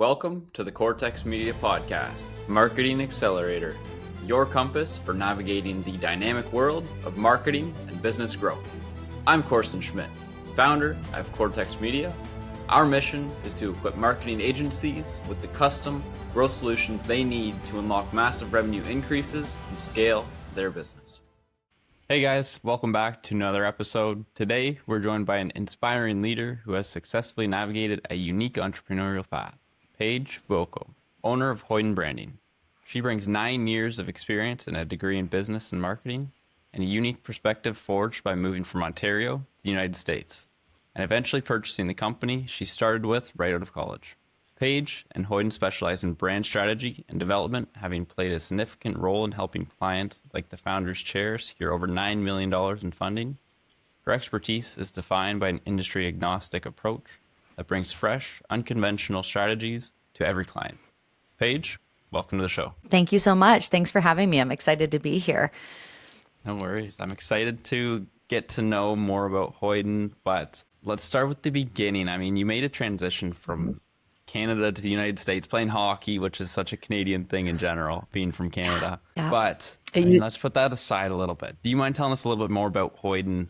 Welcome to the Kortex Media Podcast, Marketing Accelerator, your compass for navigating the dynamic world of marketing and business growth. I'm Korson Schmidt, founder of Kortex Media. Our mission is to equip marketing agencies with the custom growth solutions they need to unlock massive revenue increases and scale their business. Hey guys, welcome back to another episode. Today, we're joined by an inspiring leader who has successfully navigated a unique entrepreneurial path. Paige Fuoco, owner of Hoyden Branding. She brings 9 years of experience and a degree in business and marketing, and a unique perspective forged by moving from Ontario to the United States, and eventually purchasing the company she started with right out of college. Paige and Hoyden specialize in brand strategy and development, having played a significant role in helping clients like the Founders Chair secure over $9 million in funding. Her expertise is defined by an industry-agnostic approach that brings fresh, unconventional strategies to every client. Paige, welcome to the show. Thank you so much. Thanks for having me. I'm excited to be here. No worries. I'm excited to get to know more about Hoyden, but let's start with the beginning. I mean, you made a transition from Canada to the United States, playing hockey, which is such a Canadian thing in general, being from Canada. Yeah. But let's put that aside a little bit. Do you mind telling us a little bit more about Hoyden?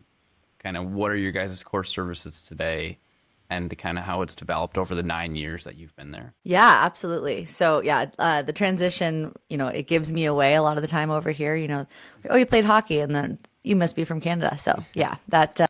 Kind of what are your guys' core services today? And kind of how it's developed over the 9 years that you've been there. Yeah, absolutely. So the transition, it gives me away a lot of the time over here, oh, you played hockey and then you must be from Canada. So yeah, that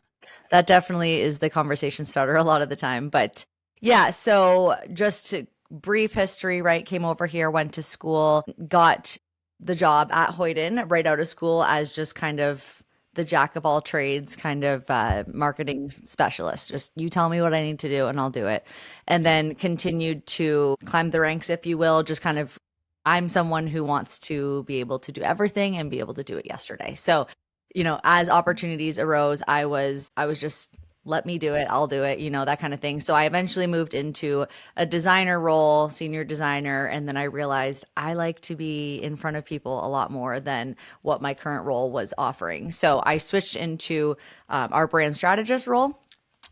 definitely is the conversation starter a lot of the time. But yeah, so just brief history, right? Came over here, went to school, got the job at Hoyden right out of school as just kind of the jack of all trades kind of marketing specialist. Just you tell me what I need to do and I'll do it. And then continued to climb the ranks, if you will, just kind of, I'm someone who wants to be able to do everything and be able to do it yesterday. So, as opportunities arose, I was just, let me do it, I'll do it, that kind of thing. So I eventually moved into a designer role, senior designer, and then I realized I like to be in front of people a lot more than what my current role was offering. So I switched into our brand strategist role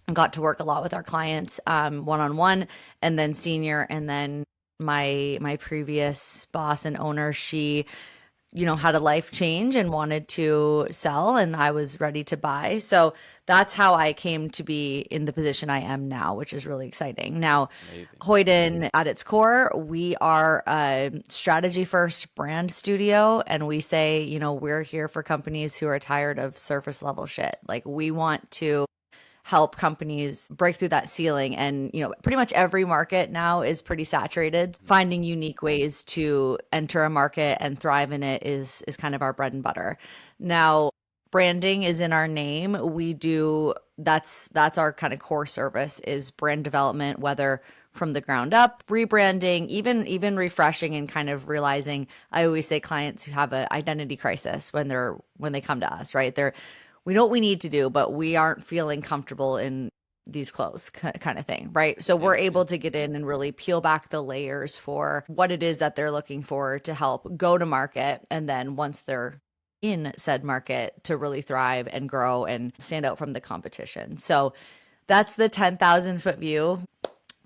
and got to work a lot with our clients one-on-one, and then senior, and then my previous boss and owner, she had a life change and wanted to sell, and I was ready to buy. So that's how I came to be in the position I am now, which is really exciting. Now, amazing. Hoyden, at its core, we are a strategy first brand studio. And we say, we're here for companies who are tired of surface level shit. Like, we want to help companies break through that ceiling. And, pretty much every market now is pretty saturated. Finding unique ways to enter a market and thrive in it is kind of our bread and butter. Now, branding is in our name. We do, that's our kind of core service, is brand development, whether from the ground up, rebranding, even refreshing, and kind of realizing, I always say clients who have an identity crisis when they come to us, right? We know what we need to do, but we aren't feeling comfortable in these clothes kind of thing, right? So we're able to get in and really peel back the layers for what it is that they're looking for to help go to market. And then once they're in said market, to really thrive and grow and stand out from the competition. So that's the 10,000 foot view.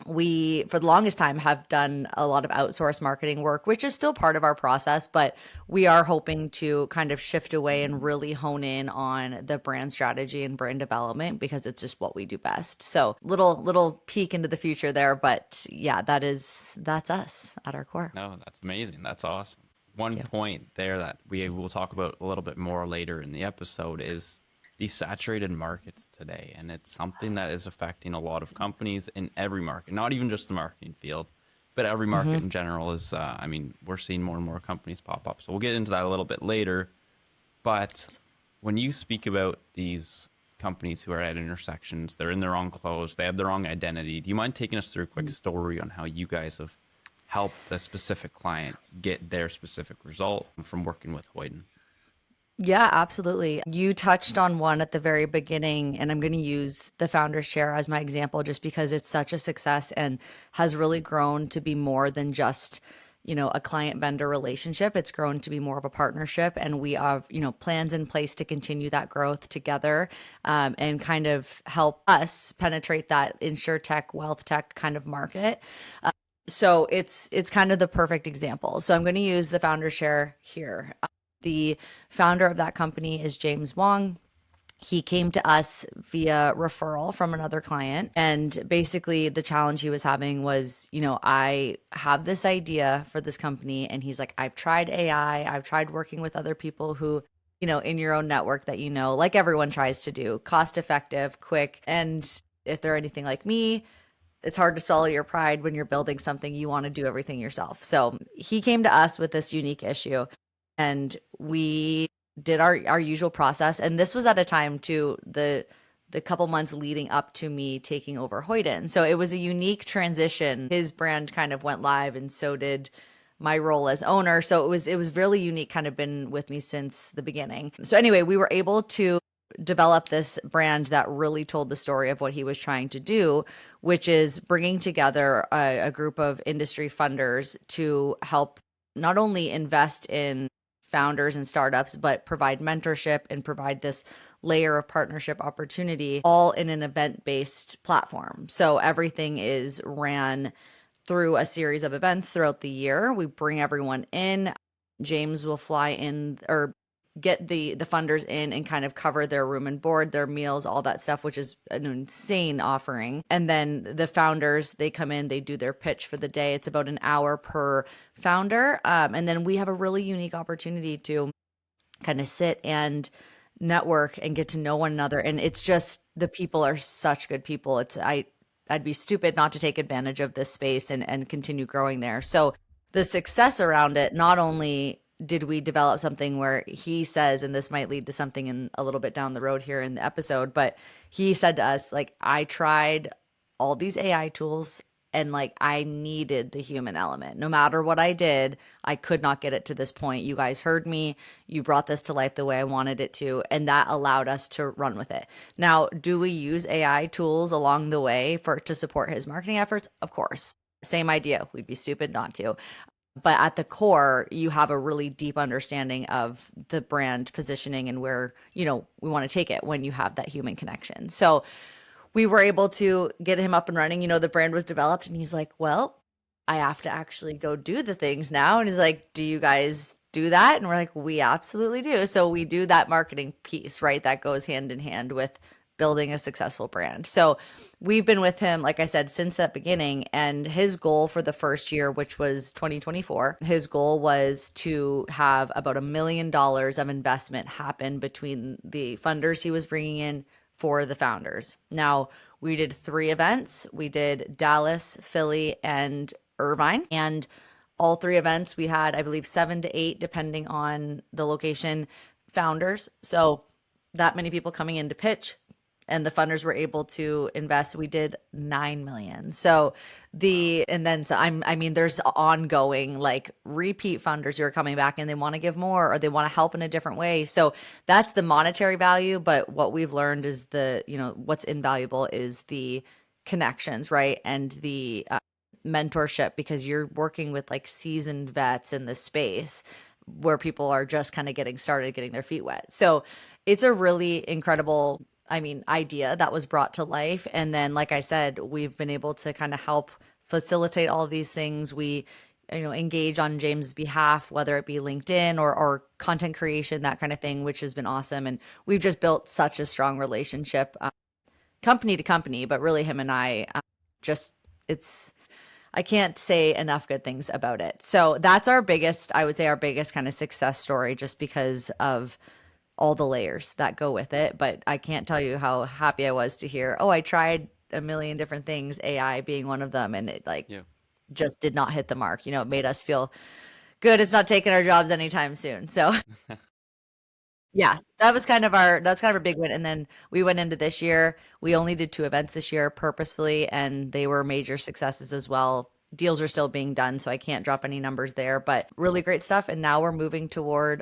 We, for the longest time, have done a lot of outsourced marketing work, which is still part of our process, but we are hoping to kind of shift away and really hone in on the brand strategy and brand development, because it's just what we do best. So little peek into the future there, but yeah, that's us at our core. No, that's amazing. That's awesome. One point there that we will talk about a little bit more later in the episode is these saturated markets today. And it's something that is affecting a lot of companies in every market, not even just the marketing field, but every market in general is, we're seeing more and more companies pop up. So we'll get into that a little bit later. But when you speak about these companies who are at intersections, they're in their own clothes, they have their own identity. Do you mind taking us through a quick story on how you guys have helped a specific client get their specific result from working with Hoyden? Yeah, absolutely. You touched on one at the very beginning, and I'm going to use the Founders Chair as my example just because it's such a success and has really grown to be more than just, a client vendor relationship. It's grown to be more of a partnership, and we have, plans in place to continue that growth together, and kind of help us penetrate that insurtech, wealth tech kind of market. So it's kind of the perfect example. So I'm going to use the founder share here. The founder of that company is James Wong. He came to us via referral from another client. And basically, the challenge he was having was, I have this idea for this company. And he's like, I've tried AI, I've tried working with other people who, in your own network that, like everyone tries to do, cost effective, quick. And if they're anything like me, it's hard to swallow your pride when you're building something, you want to do everything yourself. So he came to us with this unique issue, and we did our usual process. And this was at a time to the couple months leading up to me taking over Hoyden. So it was a unique transition. His brand kind of went live, and so did my role as owner. So it was really unique, kind of been with me since the beginning. So anyway, we were able to develop this brand that really told the story of what he was trying to do, which is bringing together a group of industry funders to help not only invest in founders and startups, but provide mentorship and provide this layer of partnership opportunity, all in an event-based platform. So everything is ran through a series of events throughout the year. We bring everyone in. James will fly in or get the funders in and kind of cover their room and board, their meals, all that stuff, which is an insane offering. And then the founders, they come in, they do their pitch for the day. It's about an hour per founder. And then we have a really unique opportunity to kind of sit and network and get to know one another. And it's just, the people are such good people. I'd be stupid not to take advantage of this space and continue growing there. So the success around it, not only did we develop something where he says, and this might lead to something in a little bit down the road here in the episode, but he said to us, like, I tried all these AI tools and like I needed the human element. No matter what I did, I could not get it to this point. You guys heard me. You brought this to life the way I wanted it to, and that allowed us to run with it. Now, do we use AI tools along the way to support his marketing efforts? Of course. Same idea. We'd be stupid not to. But at the core, you have a really deep understanding of the brand positioning and where, we want to take it when you have that human connection. So we were able to get him up and running. The brand was developed, and he's like, well, I have to actually go do the things now. And he's like, do you guys do that? And we're like, we absolutely do. So we do that marketing piece, right? That goes hand in hand with building a successful brand. So we've been with him, like I said, since that beginning. And his goal for the first year, which was 2024, his goal was to have about $1 million of investment happen between the funders he was bringing in for the founders. Now, we did 3 events. We did Dallas, Philly, and Irvine. And all 3 events, we had, I believe, 7 to 8, depending on the location, founders. So that many people coming in to pitch, and the funders were able to invest. We did 9 million. So there's ongoing like repeat funders who are coming back and they want to give more or they want to help in a different way. So that's the monetary value. But what we've learned is what's invaluable is the connections, right? And the mentorship, because you're working with like seasoned vets in the space where people are just kind of getting started, getting their feet wet. So it's a really incredible idea that was brought to life. And then, like I said, we've been able to kind of help facilitate all of these things. We, engage on James' behalf, whether it be LinkedIn or content creation, that kind of thing, which has been awesome. And we've just built such a strong relationship, company to company, but really him and I, I can't say enough good things about it. So that's I would say our biggest kind of success story, just because of all the layers that go with it. But I can't tell you how happy I was to hear, I tried a million different things, AI being one of them, and it just did not hit the mark. It made us feel good. It's not taking our jobs anytime soon. So yeah, that's kind of our big win. And then we went into this year, we only did 2 events this year purposefully, and they were major successes as well. Deals are still being done, so I can't drop any numbers there, but really great stuff. And now we're moving toward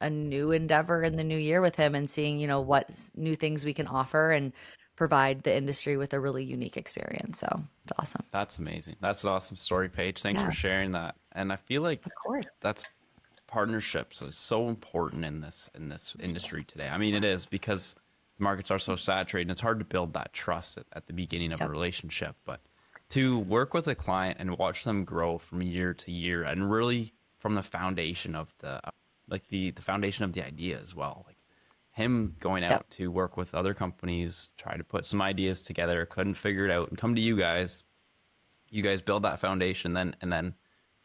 a new endeavor in the new year with him and seeing, what new things we can offer and provide the industry with a really unique experience. So it's awesome. That's amazing. That's an awesome story, Paige. Thanks for sharing that. And I feel like, of course, that's partnerships is so important in this industry today. It is, because the markets are so saturated and it's hard to build that trust at the beginning of a relationship. But to work with a client and watch them grow from year to year, and really from the foundation of the foundation of the idea as well. Like him going Yep. out to work with other companies, try to put some ideas together, couldn't figure it out, and come to you guys. You guys build that foundation, and then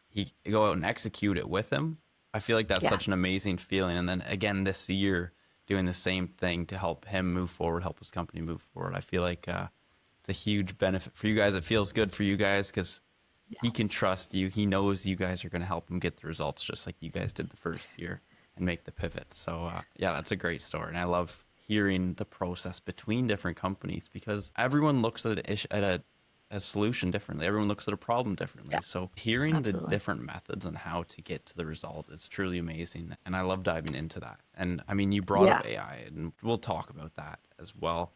he go out and execute it with him. I feel like that's Yeah. such an amazing feeling. And then again this year, doing the same thing to help him move forward, help his company move forward. I feel like it's a huge benefit for you guys. It feels good for you guys because he can trust you. He knows you guys are going to help him get the results, just like you guys did the first year and make the pivot. So yeah, that's a great story. And I love hearing the process between different companies because everyone looks at a solution differently. Everyone looks at a problem differently. Yeah. So hearing Absolutely. the different methods and how to get to the result is truly amazing. And I love diving into that. And I mean, you brought up AI, and we'll talk about that as well.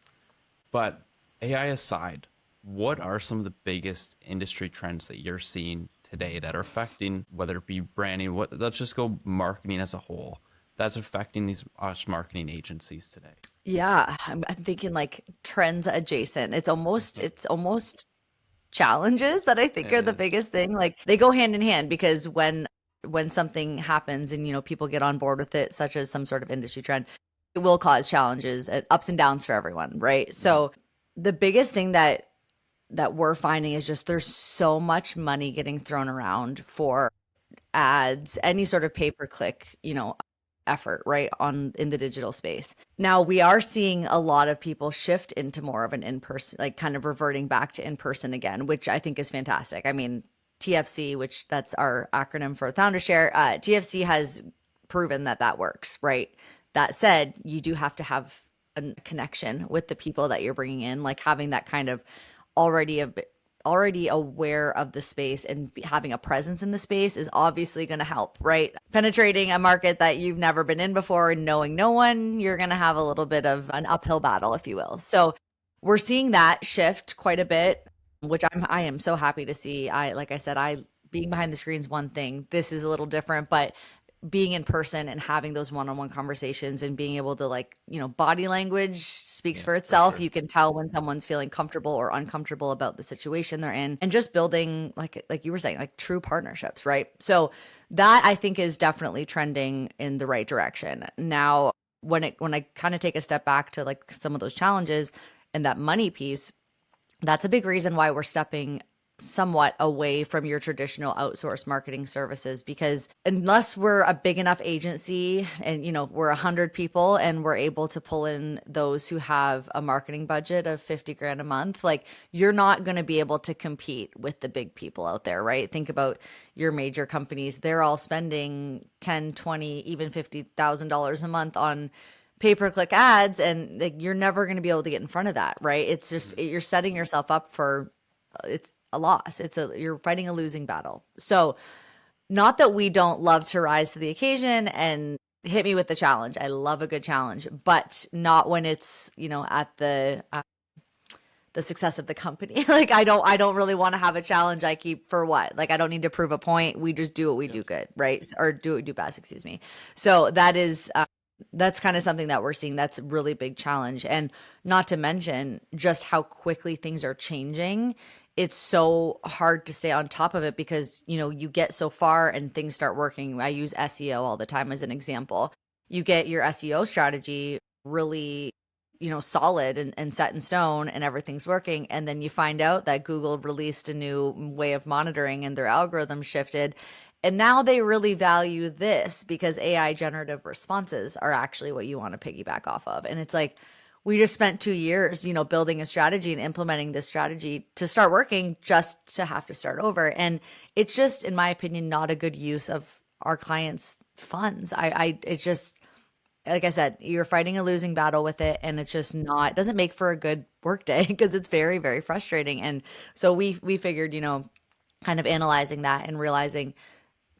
But AI aside, what are some of the biggest industry trends that you're seeing today that are affecting, whether it be branding, let's just go marketing as a whole, that's affecting these us marketing agencies today? Yeah, I'm thinking like trends adjacent. It's almost challenges that I think It are the is. biggest thing. Like they go hand in hand because when something happens and people get on board with it, such as some sort of industry trend, it will cause challenges, ups and downs for everyone, right? So the biggest thing that we're finding is just there's so much money getting thrown around for ads, any sort of pay-per-click, effort, right, on in the digital space. Now we are seeing a lot of people shift into more of an in-person, like kind of reverting back to in-person again, which I think is fantastic. I mean, TFC, which that's our acronym for Founder Share, TFC has proven that works, right? That said, you do have to have a connection with the people that you're bringing in, like having that kind of already aware of the space and having a presence in the space is obviously going to help, right? Penetrating a market that you've never been in before and knowing no one, you're going to have a little bit of an uphill battle, if you will. So we're seeing that shift quite a bit, which I am so happy to see. Like I said, being behind the screen is one thing. This is a little different, but being in person and having those one-on-one conversations and being able to body language speaks for itself. sure. You can tell when someone's feeling comfortable or uncomfortable about the situation they're in, and just building like you were saying, like true partnerships, right? So that I think is definitely trending in the right direction. Now, when I kind of take a step back to like some of those challenges and that money piece, that's a big reason why we're stepping somewhat away from your traditional outsourced marketing services, because unless we're a big enough agency and we're 100 people and we're able to pull in those who have a marketing budget of 50 grand a month, like you're not going to be able to compete with the big people out there, right? Think about your major companies. They're all spending 10, 20, even $50,000 a month on pay-per-click ads, and like you're never going to be able to get in front of that, right? It's just you're setting yourself up for it's a loss. You're fighting a losing battle. So not that we don't love to rise to the occasion and hit me with the challenge. I love a good challenge, but not when it's, at the success of the company. Like I don't really want to have a challenge I keep for what? Like I don't need to prove a point. We just do what we do good, right? Or do what we do best, excuse me. So that's kind of something that we're seeing. That's a really big challenge. And not to mention just how quickly things are changing. It's so hard to stay on top of it because, you get so far and things start working. I use SEO all the time as an example. You get your SEO strategy really, solid and set in stone and everything's working. And then you find out that Google released a new way of monitoring and their algorithm shifted. And now they really value this because AI generative responses are actually what you want to piggyback off of. And it's like, we just spent 2 years, building a strategy and implementing this strategy to start working just to have to start over. And it's just, in my opinion, not a good use of our clients' funds. It's just, like I said, you're fighting a losing battle with it. And it's just not, it doesn't make for a good work day because it's very, very frustrating. And so we figured, kind of analyzing that and realizing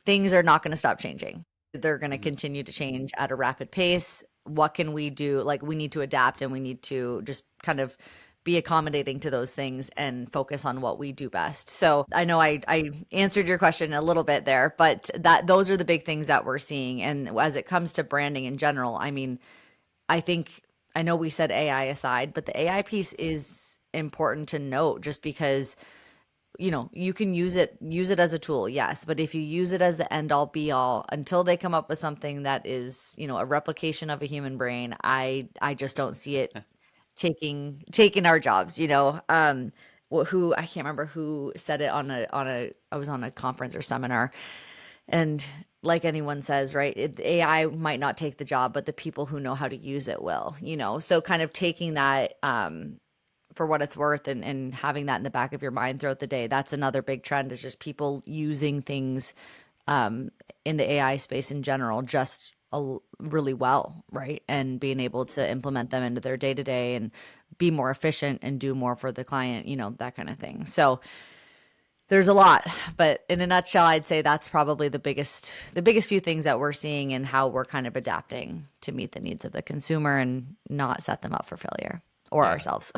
things are not going to stop changing. They're going to continue to change at a rapid pace. What can we do? Like we need to adapt and we need to just kind of be accommodating to those things and focus on what we do best. So I know I answered your question a little bit there, but those are the big things that we're seeing. And as it comes to branding in general, I mean, I know we said AI aside, but the AI piece is important to note just because you can use it as a tool, yes, but if you use it as the end all be all, until they come up with something that is, a replication of a human brain, I just don't see it taking our jobs, who I can't remember who said it I was on a conference or seminar, and like anyone says, right, AI might not take the job, but the people who know how to use it will, so kind of taking that for what it's worth, and having that in the back of your mind throughout the day. That's another big trend, is just people using things in the AI space in general just really well, right? And being able to implement them into their day to day and be more efficient and do more for the client, that kind of thing. So there's a lot, but in a nutshell, I'd say that's probably the biggest few things that we're seeing, and how we're kind of adapting to meet the needs of the consumer and not set them up for failure or ourselves.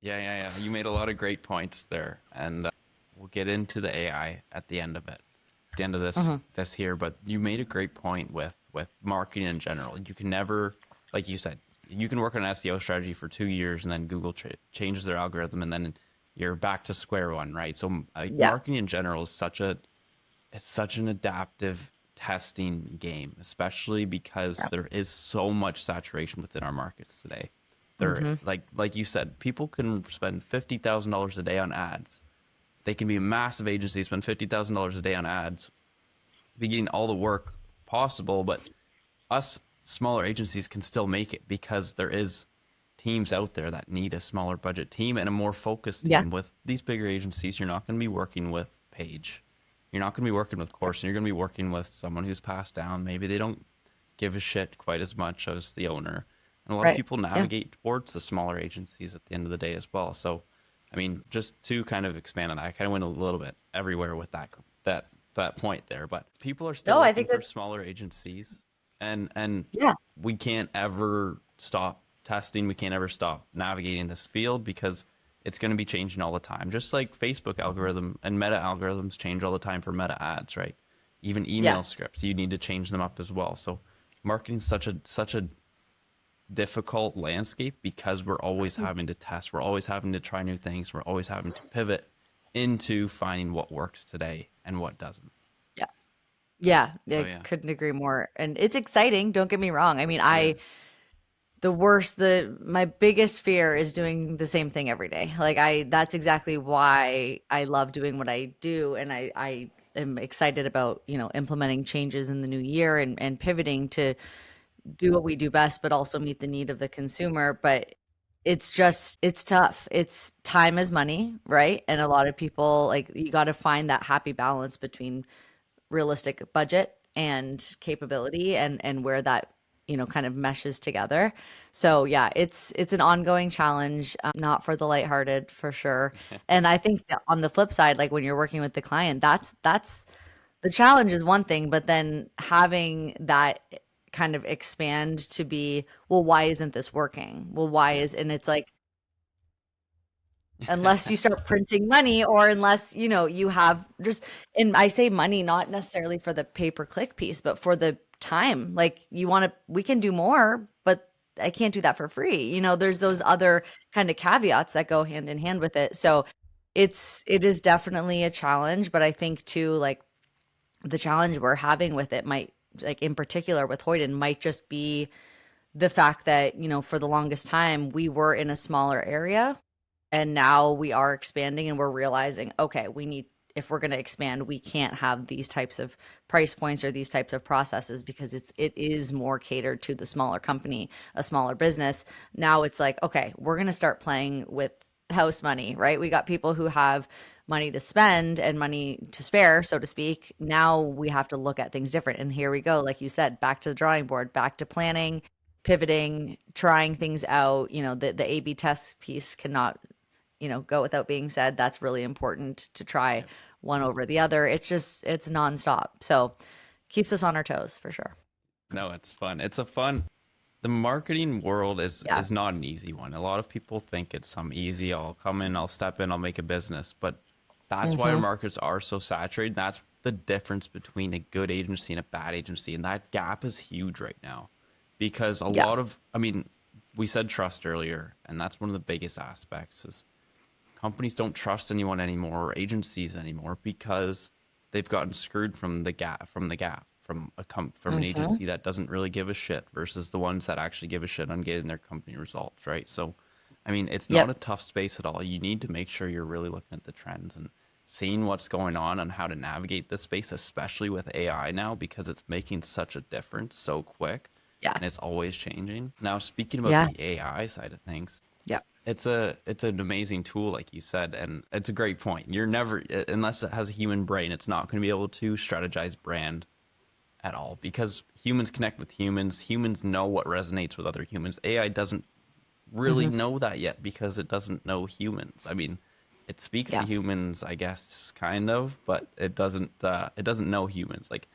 Yeah. You made a lot of great points there, and we'll get into the AI at the end of it, at the end of this here. But you made a great point with marketing in general. You can never, like you said, you can work on an SEO strategy for 2 years, and then Google changes their algorithm, and then you're back to square one, right? So marketing in general is such an adaptive testing game, especially because there is so much saturation within our markets today. There, like you said, people can spend $50,000 a day on ads. They can be a massive agency, spend $50,000 a day on ads, be getting all the work possible, but us smaller agencies can still make it, because there is teams out there that need a smaller budget team and a more focused team. With these bigger agencies, you're not going to be working with Paige. You're not going to be working with Korson. You're going to be working with someone who's passed down. Maybe they don't give a shit quite as much as the owner. And a lot of people navigate towards the smaller agencies at the end of the day as well. So, I mean, just to kind of expand on that, I kind of went a little bit everywhere with that point there. But people are still looking for smaller agencies, and we can't ever stop testing. We can't ever stop navigating this field, because it's going to be changing all the time. Just like Facebook algorithm and meta algorithms change all the time for meta ads, right? Even email scripts, you need to change them up as well. So marketing is such a difficult landscape, because we're always having to test, we're always having to try new things, we're always having to pivot into finding what works today and what doesn't. Couldn't agree more. And it's exciting, don't get me wrong. I mean, my biggest fear is doing the same thing every day. That's exactly why I love doing what I do, and I am excited about implementing changes in the new year, and pivoting to do what we do best, but also meet the need of the consumer. But it's tough. It's time is money, right? And a lot of people, you got to find that happy balance between realistic budget and capability, and where that kind of meshes together. So it's an ongoing challenge, not for the lighthearted, for sure. And I think that on the flip side, like when you're working with the client, that's the challenge is one thing, but then having that kind of expand to be, well, why isn't this working? Well, and it's like, unless you start printing money, or unless, you have just, and I say money, not necessarily for the pay-per-click piece, but for the time. Like, we can do more, but I can't do that for free. There's those other kind of caveats that go hand in hand with it. So it is definitely a challenge, but I think too, like, the challenge we're having with it might, like in particular with Hoyden, might just be the fact that, for the longest time we were in a smaller area, and now we are expanding, and we're realizing, okay, if we're going to expand, we can't have these types of price points or these types of processes, because it is more catered to the smaller company, a smaller business. Now it's like, okay, we're going to start playing with house money, right? We got people who have money to spend and money to spare, so to speak. Now we have to look at things different. And here we go, like you said, back to the drawing board, back to planning, pivoting, trying things out. The A/B test piece cannot, go without being said. That's really important, to try one over the other. It's nonstop. So keeps us on our toes, for sure. No, it's fun. The marketing world is not an easy one. A lot of people think it's some easy, I'll come in, I'll step in, I'll make a business. But that's why our markets are so saturated. That's the difference between a good agency and a bad agency. And that gap is huge right now, because lot of, we said trust earlier, and that's one of the biggest aspects. Is companies don't trust anyone anymore or agencies anymore because they've gotten screwed from the gap from an agency that doesn't really give a shit versus the ones that actually give a shit on getting their company results, right? So I mean, it's not a Yep. tough space at all. You need to make sure you're really looking at the trends and seeing what's going on how to navigate this space, especially with AI now, because it's making such a difference so quick Yeah. and it's always changing. Now, speaking about Yeah. the AI side of things, Yeah. it's an amazing tool, like you said, and it's a great point. You're never, unless it has a human brain, it's not going to be able to strategize brand at all because humans connect with humans. Humans know what resonates with other humans. AI doesn't really hmm know that yet because it doesn't know humans. I mean, it speaks to Yeah. humans, I guess, kind of, but it doesn't know humans. Like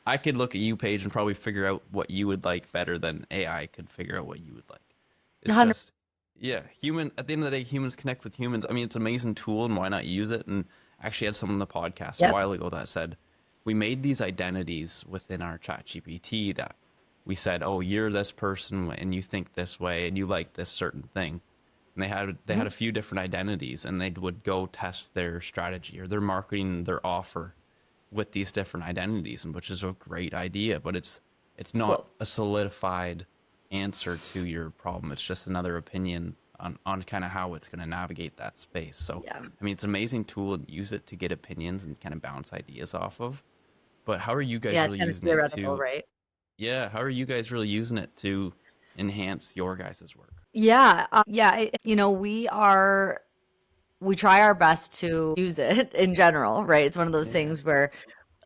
I could look at you, Paige, and probably figure out what you would like better than AI could figure out what you would like. It's 100. just yeah, human at the end of the day, humans connect with humans. I mean, it's an amazing tool and why not use it? And I actually had someone on the podcast a Yep. while ago that said we made these identities within our chat GPT that we said, oh, you're this person and you think this way and you like this certain thing. And they had a few different identities and they would go test their strategy or their marketing, their offer with these different identities, and which is a great idea, but it's not Well, a solidified answer to your problem. It's just another opinion on kind of how it's going to navigate that space. So, yeah. I mean, it's an amazing tool and use it to get opinions and kind of bounce ideas off of. But how are you guys Yeah. It's really kind of using it theoretical, to, right? yeah, how are you guys really using it to enhance your guys' work? Yeah. Yeah. We try our best to use it in general, right? It's one of those Yeah. things where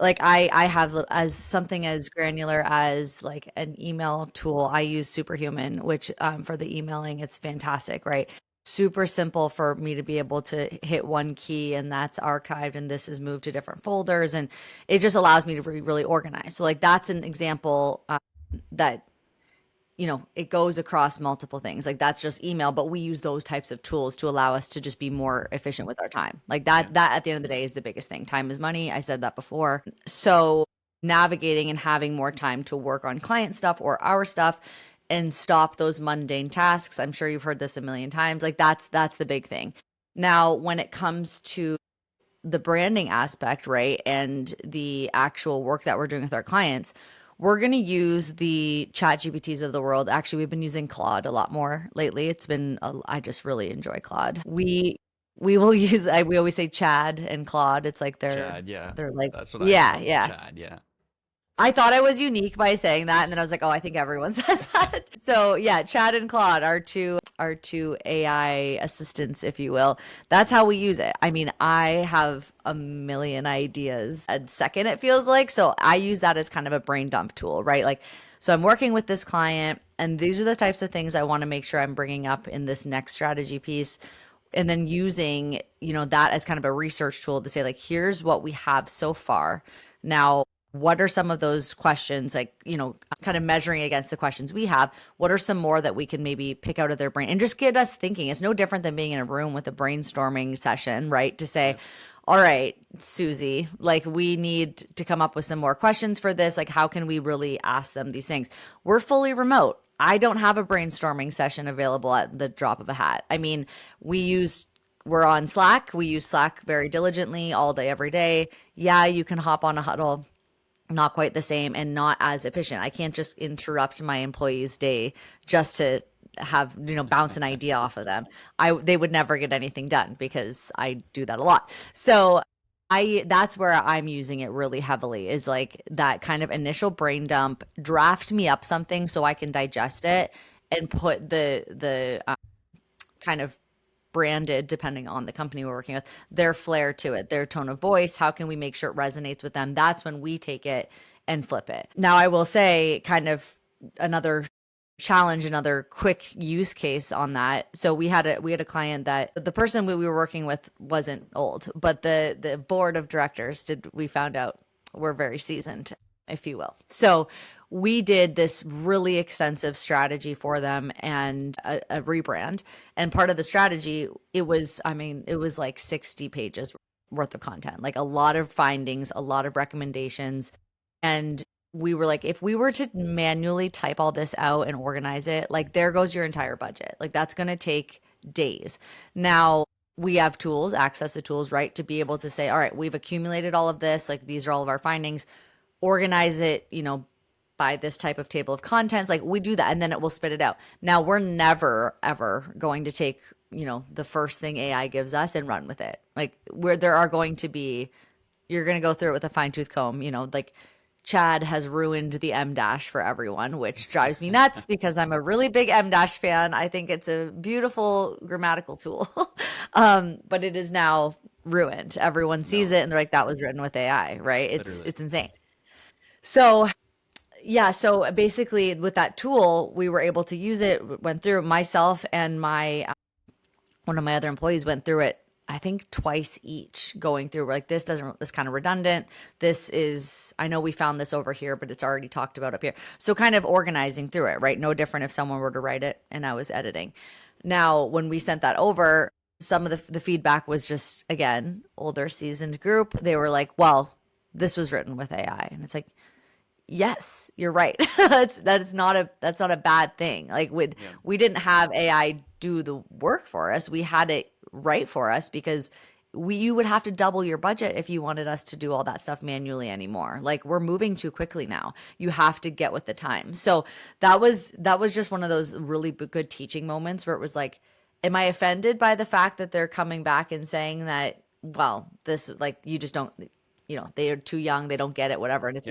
like I have as something as granular as like an email tool. I use Superhuman, which for the emailing, it's fantastic, right? Super simple for me to be able to hit one key and that's archived and this is moved to different folders and it just allows me to be really organized. So like that's an example that it goes across multiple things. Like that's just email, but we use those types of tools to allow us to just be more efficient with our time. Like Yeah. that at the end of the day is the biggest thing. Time is money. I said that before. So navigating and having more time to work on client stuff or our stuff and stop those mundane tasks. I'm sure you've heard this a million times. Like that's the big thing. Now, when it comes to the branding aspect, right, and the actual work that we're doing with our clients, we're going to use the chat GPTs of the world. Actually, we've been using Claude a lot more lately. I just really enjoy Claude. We will use, we always say Chad and Claude. It's like Chad, yeah. they're like, That's what I yeah, call them. yeah. Chad, yeah. I thought I was unique by saying that, and then I was like, "Oh, I think everyone says that." So yeah, Chad and Claude are two AI assistants, if you will. That's how we use it. I mean, I have a million ideas a second, it feels like. So I use that as kind of a brain dump tool, right? Like, so I'm working with this client, and these are the types of things I want to make sure I'm bringing up in this next strategy piece and then using that as kind of a research tool to say like here's what we have so far. Now what are some of those questions, like kind of measuring against the questions we have, what are some more that we can maybe pick out of their brain and just get us thinking. It's no different than being in a room with a brainstorming session, right? To say, Yeah. all right, Susie, like we need to come up with some more questions for this. Like, how can we really ask them these things? We're fully remote. I don't have a brainstorming session available at the drop of a hat. I mean, we're on Slack. We use Slack very diligently all day, every day. Yeah, you can hop on a huddle, not quite the same and not as efficient. I can't just interrupt my employee's day just to have, bounce an idea off of them. They would never get anything done because I do that a lot. So that's where I'm using it really heavily is like that kind of initial brain dump, draft me up something so I can digest it and put the kind of branded, depending on the company we're working with, their flair to it, their tone of voice. How can we make sure it resonates with them? That's when we take it and flip it. Now, I will say, kind of another challenge, another quick use case on that. So we had a client that the person we were working with wasn't old, but the board of directors we found out were very seasoned, if you will. So we did this really extensive strategy for them and a rebrand. And part of the strategy, it was like 60 pages worth of content, like a lot of findings, a lot of recommendations. And we were like, if we were to manually type all this out and organize it, like there goes your entire budget. Like that's going to take days. Now, we have tools, access to tools, right? To be able to say, all right, we've accumulated all of this, like these are all of our findings, organize it, by this type of table of contents. Like we do that and then it will spit it out. Now we're never, ever going to take, the first thing AI gives us and run with it. Like where there are going to be, you're going to go through it with a fine tooth comb, like Chad has ruined the M dash for everyone, which drives me nuts because I'm a really big M dash fan. I think it's a beautiful grammatical tool. But it is now ruined. Everyone sees it and they're like, that was written with AI, right? It's insane. So yeah, so basically with that tool, we were able to use it, went through myself and one of my other employees went through it, I think twice each, going through like this kind of redundant. I know we found this over here, but it's already talked about up here. So kind of organizing through it, right? No different if someone were to write it and I was editing. Now, when we sent that over, some of the feedback was just, again, older seasoned group. They were like, well, this was written with AI. And it's like, yes, you're right. that's not a bad thing. Like we didn't have AI do the work for us. We had it write for us because you would have to double your budget if you wanted us to do all that stuff manually anymore. Like we're moving too quickly now. You have to get with the time. So that was just one of those really good teaching moments where it was like, am I offended by the fact that they're coming back and saying that, well, this, like, you just don't, they are too young, they don't get it, whatever. And it's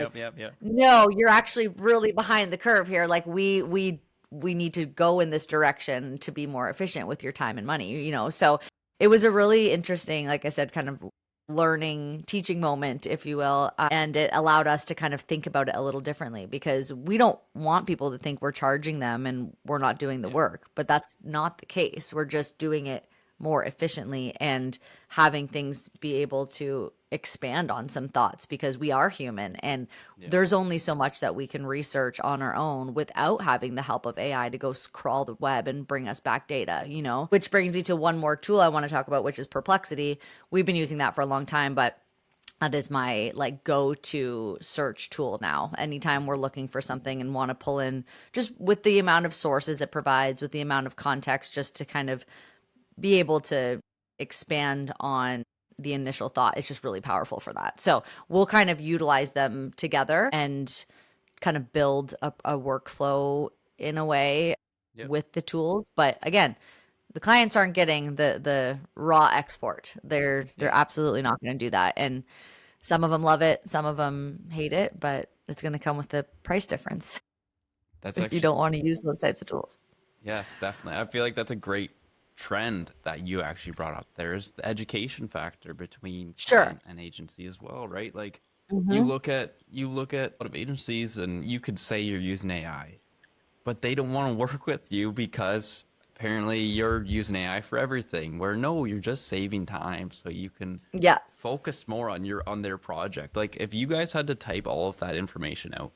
no, you're actually really behind the curve here. Like we need to go in this direction to be more efficient with your time and money, So it was a really interesting, like I said, kind of teaching moment, if you will. And it allowed us to kind of think about it a little differently because we don't want people to think we're charging them and we're not doing the work, but that's not the case. We're just doing it more efficiently and having things be able to expand on some thoughts because we are human and there's only so much that we can research on our own without having the help of AI to go crawl the web and bring us back data, which brings me to one more tool I want to talk about, which is Perplexity. We've been using that for a long time, but that is my like go-to search tool now. Anytime we're looking for something and want to pull in, just with the amount of sources it provides, with the amount of context, just to kind of be able to expand on the initial thought. It's just really powerful for that. So we'll kind of utilize them together and kind of build a workflow in a way with the tools. But again, the clients aren't getting the raw export. They're absolutely not going to do that. And some of them love it, some of them hate it, but it's going to come with the price difference. That's if you don't want to use those types of tools. Yes, definitely. I feel like that's a great trend that you actually brought up. There's the education factor between client and agency as well, right? Like you look at a lot of agencies and you could say you're using AI, but they don't want to work with you because apparently you're using AI for everything, where no, you're just saving time so you can focus more on their project. Like if you guys had to type all of that information out,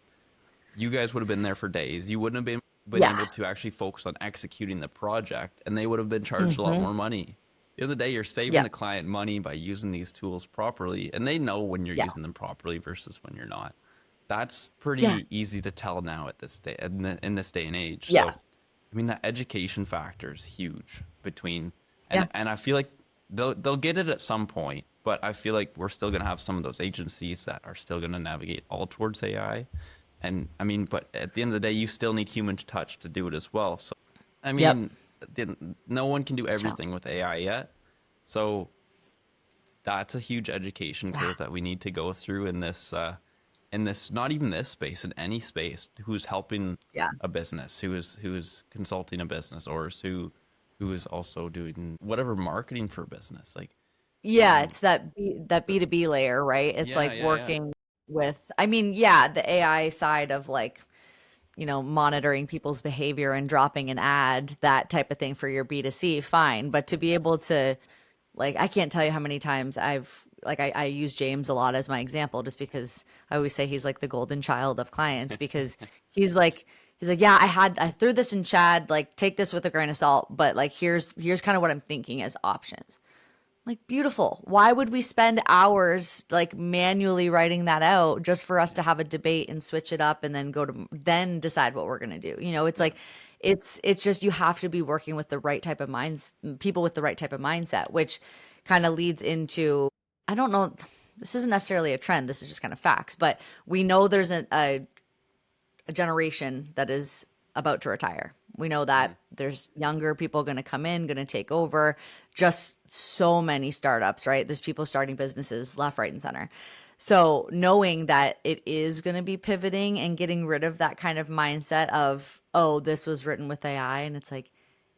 you guys would have been there for days. You wouldn't have been able to actually focus on executing the project, and they would have been charged a lot more money. At the end of the day, you're saving the client money by using these tools properly, and they know when you're using them properly versus when you're not. That's pretty easy to tell now at this day, in this day and age. So, I mean, that education factor is huge and I feel like they'll get it at some point, but I feel like we're still going to have some of those agencies that are still going to navigate all towards AI. And I mean, but at the end of the day, you still need human touch to do it as well. So, I mean, no one can do everything with AI yet. So that's a huge education curve that we need to go through in this, not even this space, in any space, who's helping a business, who is consulting a business, or who is also doing whatever marketing for a business. Like, it's that B2B layer, right? It's working with, I mean, the AI side of like, monitoring people's behavior and dropping an ad, that type of thing for your B2C, fine. But to be able to, like, I can't tell you how many times I use James a lot as my example, just because I always say he's like the golden child of clients, because he's like, I threw this in Chad, like, take this with a grain of salt, but like, here's kind of what I'm thinking as options. Like, beautiful. Why would we spend hours like manually writing that out just for us to have a debate and switch it up and then then decide what we're going to do? It's like it's just you have to be working with the right type of people with the right type of mindset, which kind of leads into, I don't know, this isn't necessarily a trend, this is just kind of facts, but we know there's a generation that is about to retire. We know that there's younger people going to come in, going to take over, just so many startups, right? There's people starting businesses left, right, and center. So knowing that it is going to be pivoting and getting rid of that kind of mindset of, oh, this was written with AI. And it's like,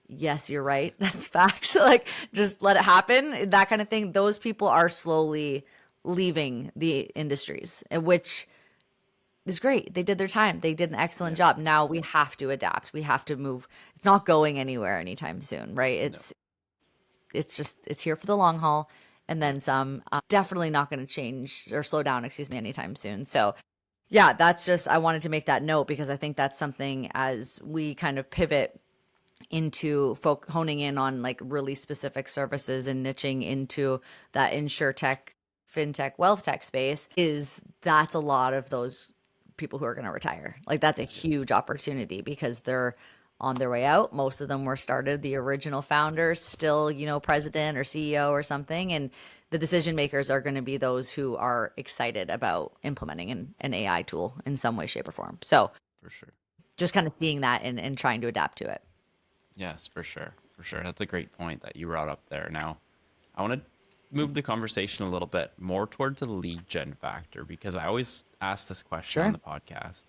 yes, you're right. That's facts. Like, just let it happen. That kind of thing. Those people are slowly leaving the industries, which is great. They did their time. They did an excellent job. Now we have to adapt. We have to move. It's not going anywhere anytime soon, right? It's here for the long haul and then some. Definitely not going to change or slow down, excuse me, anytime soon. So yeah, that's just, I wanted to make that note because I think that's something as we kind of pivot into honing in on like really specific services and niching into that insurtech, fintech, wealth tech space, that's a lot of those people who are going to retire. Like, that's a huge opportunity because they're on their way out. Most of them were started, the original founders, still, president or CEO or something. And the decision makers are going to be those who are excited about implementing an AI tool in some way, shape, or form. So For sure. just kind of seeing that and trying to adapt to it. Yes, for sure. For sure. That's a great point that you brought up there. Now, I want to move the conversation a little bit more towards the lead gen factor because I always ask this question on the podcast.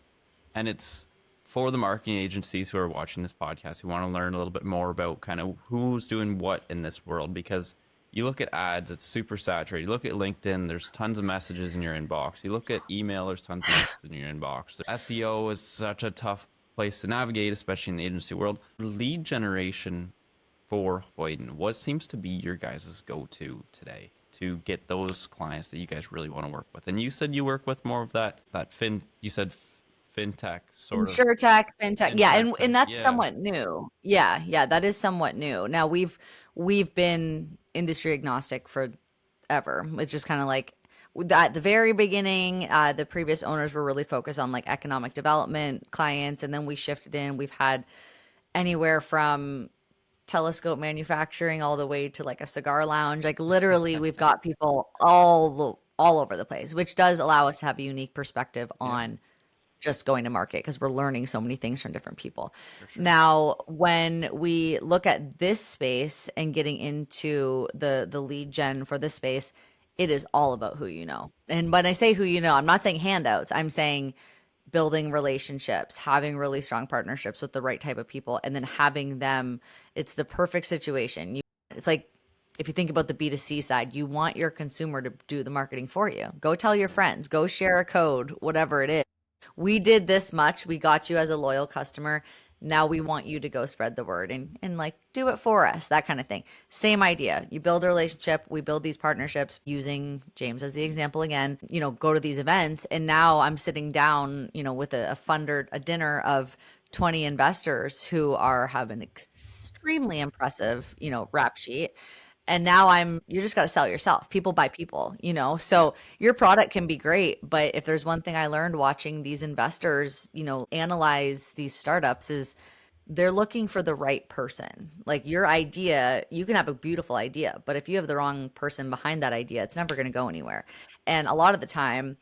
And it's for the marketing agencies who are watching this podcast who want to learn a little bit more about kind of who's doing what in this world, because you look at ads, it's super saturated. You look at LinkedIn, there's tons of messages in your inbox. You look at email, there's tons of messages in your inbox. SEO is such a tough place to navigate, especially in the agency world. Lead generation for Hoyden, what seems to be your guys' go-to today to get those clients that you guys really want to work with? And you said you work with more of that you said fintech sort of. Insurtech, fintech. Yeah, and that's Yeah. somewhat new. Yeah, that is somewhat new. Now we've been industry agnostic forever. It's just kind of like at the very beginning, the previous owners were really focused on like economic development clients, and then we shifted in. We've had anywhere from telescope manufacturing all the way to like a cigar lounge. Like, literally, we've got people all over the place, which does allow us to have a unique perspective on just going to market because we're learning so many things from different people. Sure. Now, when we look at this space and getting into the lead gen for this space, it is all about who you know. And when I say who you know, I'm not saying handouts. I'm saying building relationships, having really strong partnerships with the right type of people, and then having them. It's the perfect situation. It's like, if you think about the B2C side, you want your consumer to do the marketing for you. Go tell your friends, go share a code, whatever it is. We did this much. We got you as a loyal customer. Now we want you to go spread the word and like do it for us, that kind of thing. Same idea. You build a relationship. We build these partnerships using James as the example again, go to these events. And now I'm sitting down, with a dinner of 20 investors who have an extremely impressive, rap sheet. And now you just got to sell yourself. People buy people, so your product can be great. But if there's one thing I learned watching these investors, analyze these startups, is they're looking for the right person. Like, your idea, you can have a beautiful idea, but if you have the wrong person behind that idea, it's never going to go anywhere. And a lot of the time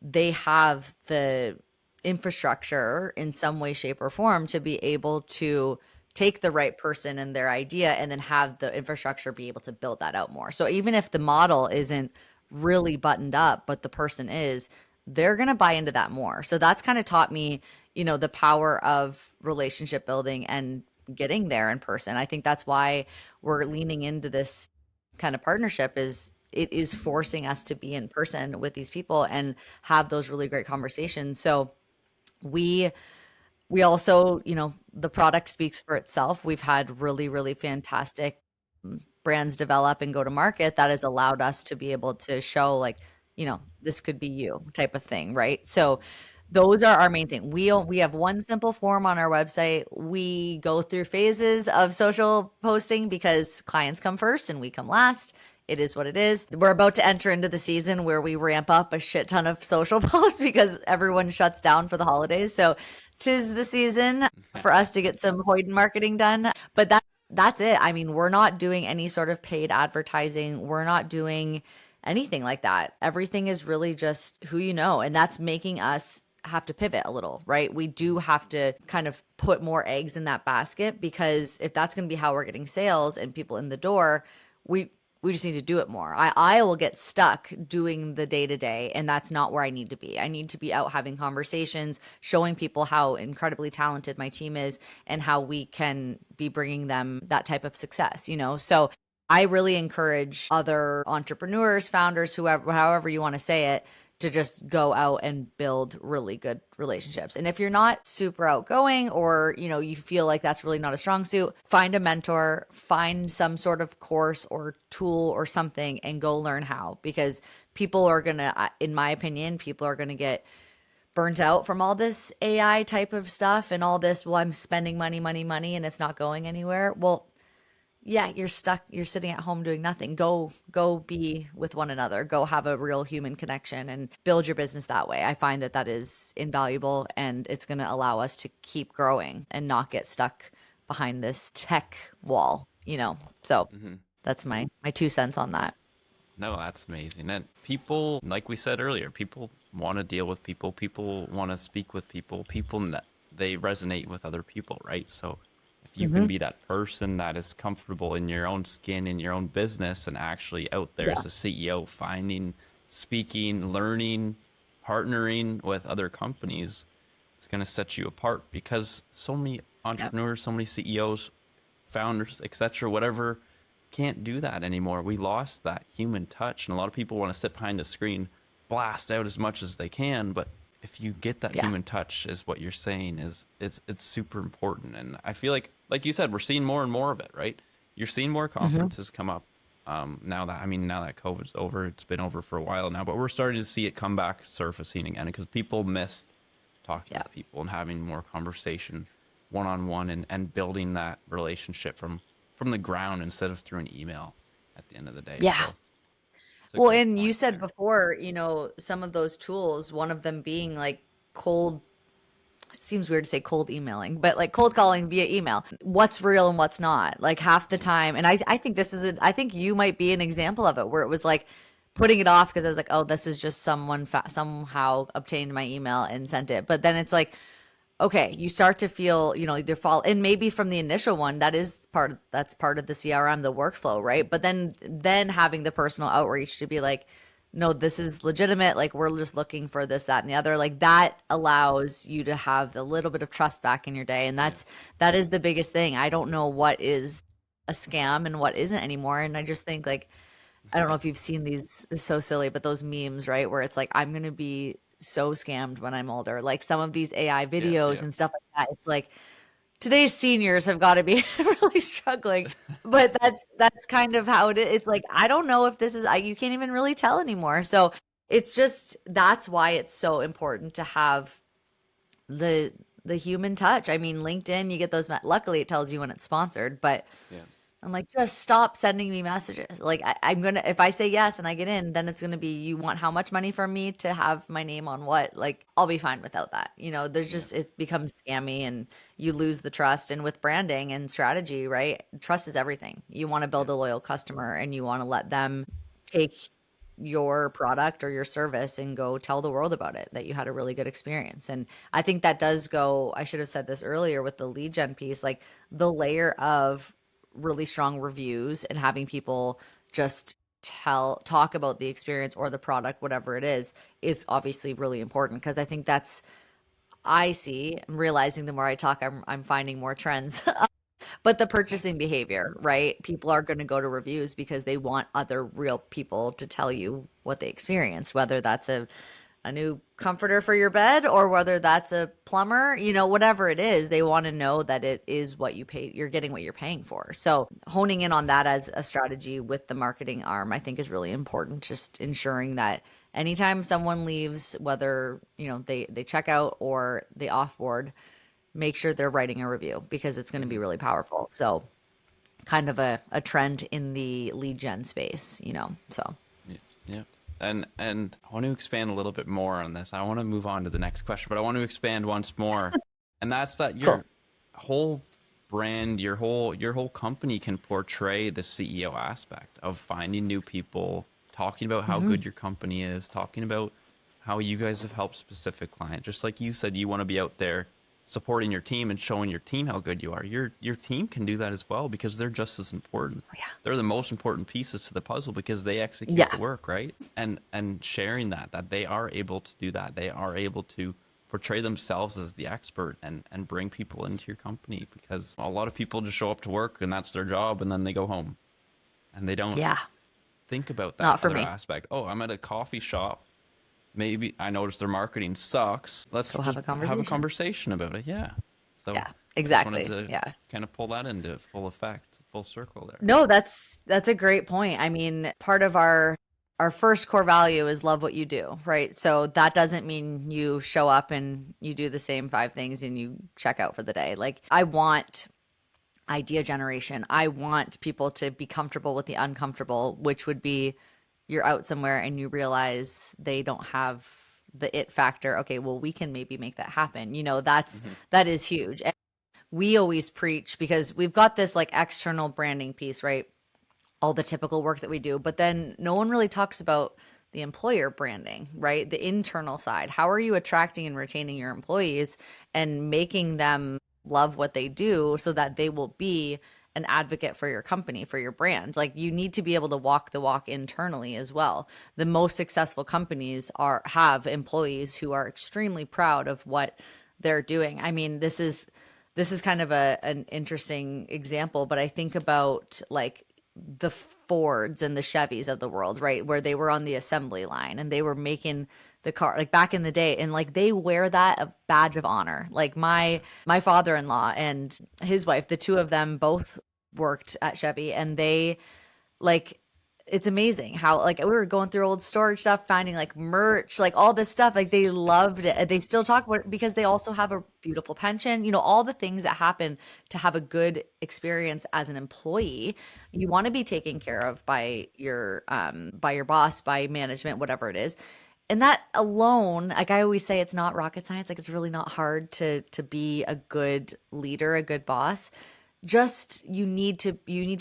they have the infrastructure in some way, shape, or form to be able to take the right person and their idea and then have the infrastructure be able to build that out more. So even if the model isn't really buttoned up, but the person is, they're going to buy into that more. So that's kind of taught me, the power of relationship building and getting there in person. I think that's why we're leaning into this kind of partnership, is it is forcing us to be in person with these people and have those really great conversations. So we also, the product speaks for itself. We've had really, really fantastic brands develop and go to market that has allowed us to be able to show like, this could be you type of thing, right? So those are our main thing. We have one simple form on our website. We go through phases of social posting because clients come first and we come last. it is what it is. We're about to enter into the season where we ramp up a shit ton of social posts because everyone shuts down for the holidays. So 'tis the season for us to get some Hoyden marketing done. But that's it. I mean, we're not doing any sort of paid advertising. We're not doing anything like that. Everything is really just who you know. And that's making us have to pivot a little, right? We do have to kind of put more eggs in that basket, because if that's going to be how we're getting sales and people in the door, we just need to do it more. I will get stuck doing the day to day, and that's not where I need to be. I need to be out having conversations, showing people how incredibly talented my team is and how we can be bringing them that type of success, you know? So I really encourage other entrepreneurs, founders, whoever, however you want to say it, to just go out and build really good relationships. And if you're not super outgoing, or, you know, you feel like that's really not a strong suit, find a mentor, find some sort of course or tool or something, and go learn how, because people are going to, in my opinion, people are going to get burnt out from all this AI type of stuff and all this, well, I'm spending money, and it's not going anywhere. Well, yeah, you're stuck. You're sitting at home doing nothing. Go be with one another. Go have a real human connection and build your business that way. I find that is invaluable, and it's going to allow us to keep growing and not get stuck behind this tech wall, you know? So that's my 2 cents on that. No, that's amazing. And people, like we said earlier, people want to deal with people. People want to speak with people. They resonate with other people, right? So if you can be that person that is comfortable in your own skin, in your own business, and actually out there as a CEO, finding, speaking, learning, partnering with other companies, it's going to set you apart, because so many entrepreneurs, so many CEOs, founders, etc., whatever, can't do that anymore. We lost that human touch, and a lot of people want to sit behind the screen, blast out as much as they can, but if you get that human touch, is what you're saying, is it's super important. And I feel like you said, we're seeing more and more of it, right? You're seeing more conferences come up now that COVID's over. It's been over for a while now, but we're starting to see it come back surfacing again, because people missed talking with people and having more conversation one-on-one, and building that relationship from the ground instead of through an email at the end of the day. Yeah. So, well, and you said before, you know, some of those tools, one of them being like cold, it seems weird to say cold emailing, but like cold calling via email. What's real and what's not? Like half the time. And I think I think you might be an example of it, where it was like putting it off because I was like, oh, this is just someone somehow obtained my email and sent it. But then it's like, okay, you start to feel, you know, either fall, and maybe from the initial one, that's part of the CRM, the workflow, right? But then having the personal outreach to be like, no, this is legitimate. Like, we're just looking for this, that, and the other. Like, that allows you to have a little bit of trust back in your day. And that is the biggest thing. I don't know what is a scam and what isn't anymore. And I just think, like, I don't know if you've seen these, it's so silly, but those memes, right? Where it's like, I'm going to be so scammed when I'm older. Like some of these AI videos and stuff like that. It's like, today's seniors have got to be really struggling, but that's kind of how it is. It's like, I don't know if this is, you can't even really tell anymore. So it's just, that's why it's so important to have the human touch. I mean, LinkedIn, you get those, luckily it tells you when it's sponsored, but I'm like, just stop sending me messages. Like I'm going to, if I say yes and I get in, then it's going to be, you want how much money from me to have my name on what? Like, I'll be fine without that. You know, there's just, it becomes scammy and you lose the trust. And with branding and strategy, right? Trust is everything. You want to build a loyal customer, and you want to let them take your product or your service and go tell the world about it, that you had a really good experience. And I think that does go, I should have said this earlier with the lead gen piece, like the layer of really strong reviews and having people just talk about the experience or the product, whatever it is obviously really important. Because I think I'm realizing the more I talk, I'm finding more trends. But the purchasing behavior, right? People are going to go to reviews because they want other real people to tell you what they experienced, whether that's a new comforter for your bed or whether that's a plumber, you know, whatever it is, they want to know that it is what you pay, you're getting what you're paying for. So honing in on that as a strategy with the marketing arm, I think is really important. Just ensuring that anytime someone leaves, whether, you know, they check out or they offboard, make sure they're writing a review, because it's going to be really powerful. So kind of a trend in the lead gen space, so. Yeah. And I want to expand a little bit more on this. I want to move on to the next question, but I want to expand once more. And that's that your Cool. whole brand, your whole company can portray the CEO aspect of finding new people, talking about how good your company is, talking about how you guys have helped specific clients. Just like you said, you want to be out there supporting your team and showing your team how good you are. Your team can do that as well because they're just as important. Yeah. They're the most important pieces to the puzzle because they execute the Yeah. work, right? And sharing that they are able to do that. They are able to portray themselves as the expert and bring people into your company, because a lot of people just show up to work and that's their job and then they go home and they don't Yeah. think about that Not for other me. aspect. Oh, I'm at a coffee shop. Maybe I noticed their marketing sucks. Let's Go just have a have a conversation. conversation about it. Yeah. So Yeah, just wanted exactly. to Yeah. kind of pull that into full effect, full circle there. No, that's a great point. I mean, part of our first core value is love what you do, right? So that doesn't mean you show up and you do the same 5 things and you check out for the day. Like, I want idea generation. I want people to be comfortable with the uncomfortable, which would be you're out somewhere and you realize they don't have the it factor. Okay, well, we can maybe make that happen. Hmm. That is huge. And we always preach, because we've got this like external branding piece, right? All the typical work that we do, but then no one really talks about the employer branding, right? The internal side. How are you attracting and retaining your employees and making them love what they do so that they will be an advocate for your company, for your brand? Like, you need to be able to walk the walk internally as well. The most successful companies have employees who are extremely proud of what they're doing. I mean, this is kind of an interesting example, but I think about like the Fords and the Chevys of the world, right? Where they were on the assembly line and they were making the car, like back in the day, and like they wear that a badge of honor. Like my father-in-law and his wife, the two of them both worked at Chevy, and they like, it's amazing how like we were going through old storage stuff, finding like merch, like all this stuff. Like, they loved it. They still talk about it because they also have a beautiful pension. All the things that happen to have a good experience as an employee. You want to be taken care of by your boss, by management, whatever it is. And that alone, like I always say, it's not rocket science. Like, it's really not hard to be a good leader, a good boss. Just you need to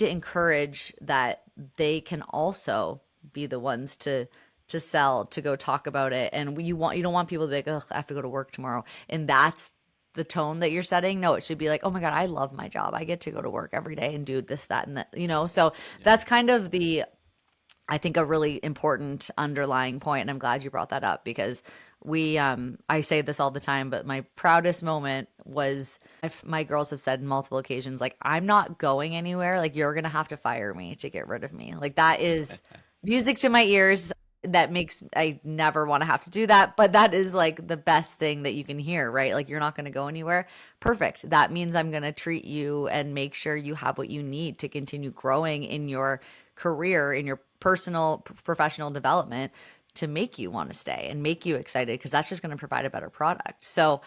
encourage that they can also be the ones to sell, to go talk about it. And you don't want people to be like, "Ugh, I have to go to work tomorrow," and that's the tone that you're setting. No, it should be like, "Oh my God, I love my job. I get to go to work every day and do this, that, and that." So Yeah. that's kind of I think a really important underlying point, and I'm glad you brought that up, because I say this all the time, but my proudest moment was, if my girls have said on multiple occasions, like, I'm not going anywhere. Like, you're gonna have to fire me to get rid of me. Like, that is music to my ears. I never want to have to do that, but that is like the best thing that you can hear, right? Like, you're not going to go anywhere. Perfect. That means I'm going to treat you and make sure you have what you need to continue growing in your career, in your personal, professional development, to make you want to stay and make you excited, because that's just going to provide a better product. So